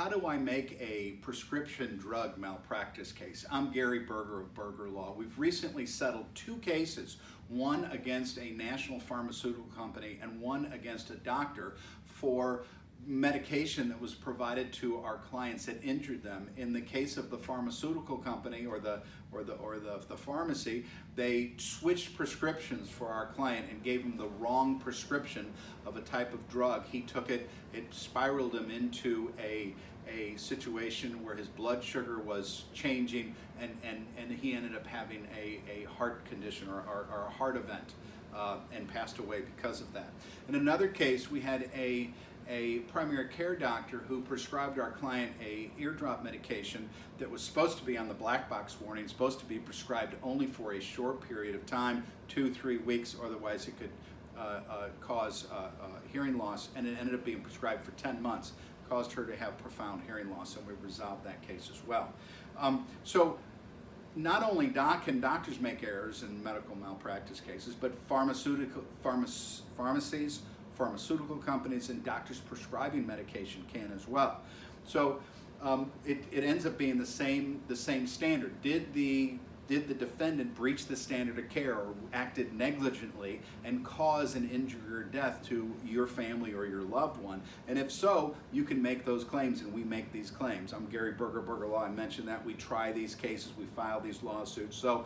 how do I make a prescription drug malpractice case? I'm Gary Berger of Berger Law. We've recently settled 2 cases, one against a national pharmaceutical company and one against a doctor for medication that was provided to our clients that injured them. In the case of the pharmaceutical company or the pharmacy, they switched prescriptions for our client and gave him the wrong prescription of a type of drug. He took it, it spiraled him into a situation where his blood sugar was changing, and he ended up having a heart condition or a heart event and passed away because of that. In another case, we had a primary care doctor who prescribed our client a eardrop medication that was supposed to be on the black box warning, supposed to be prescribed only for a short period of time, 2-3 weeks, otherwise it could cause hearing loss, and it ended up being prescribed for 10 months, caused her to have profound hearing loss, and we resolved that case as well. So not only can doctors make errors in medical malpractice cases, but pharmacies, pharmaceutical companies, and doctors prescribing medication can as well. So it ends up being the same standard. Did the defendant breach the standard of care or acted negligently and cause an injury or death to your family or your loved one? And if so, you can make those claims, and we make these claims. I'm Gary Berger, Berger Law. I mentioned that. We try these cases, we file these lawsuits. So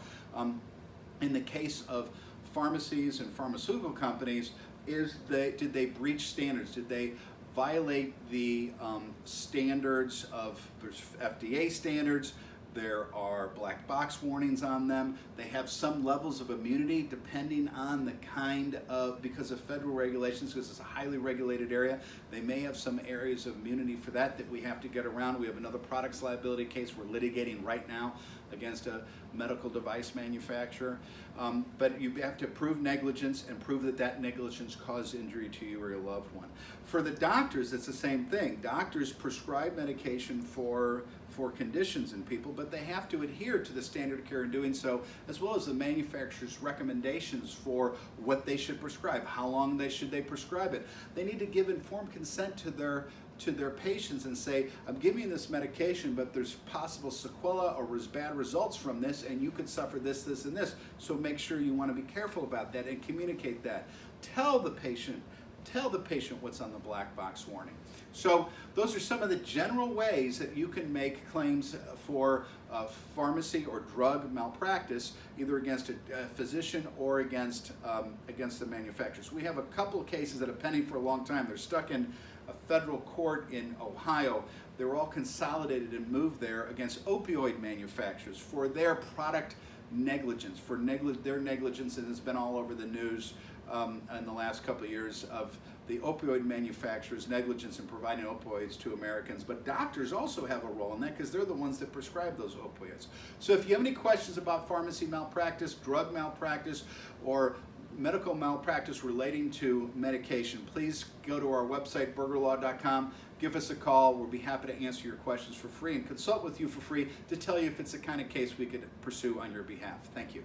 in the case of pharmacies and pharmaceutical companies, did they breach standards? Did they violate the standards of, there's FDA standards, there are black box warnings on them, they have some levels of immunity depending on the kind of, because of federal regulations, because it's a highly regulated area, they may have some areas of immunity for that we have to get around. We have another products liability case we're litigating right now against a medical device manufacturer. But you have to prove negligence and prove that negligence caused injury to you or your loved one. For the doctors, it's the same thing. Doctors prescribe medication for conditions in people, but they have to adhere to the standard of care in doing so, as well as the manufacturer's recommendations for what they should prescribe, how long should they prescribe it. They need to give informed consent to their patients and say, I'm giving you this medication, but there's possible sequela or bad results from this, and you could suffer this, this, and this. So make sure you want to be careful about that and communicate that. Tell the patient what's on the black box warning. So those are some of the general ways that you can make claims for pharmacy or drug malpractice, either against a physician or against the manufacturers. We have a couple of cases that have been pending for a long time. They're stuck in a federal court in Ohio. They were all consolidated and moved there against opioid manufacturers for their product negligence, for their negligence, and it's been all over the news in the last couple of years of the opioid manufacturers' negligence in providing opioids to Americans. But doctors also have a role in that because they're the ones that prescribe those opioids. So if you have any questions about pharmacy malpractice, drug malpractice, or medical malpractice relating to medication, please go to our website, burgerlaw.com. Give us a call. We'll be happy to answer your questions for free and consult with you for free to tell you if it's the kind of case we could pursue on your behalf. Thank you.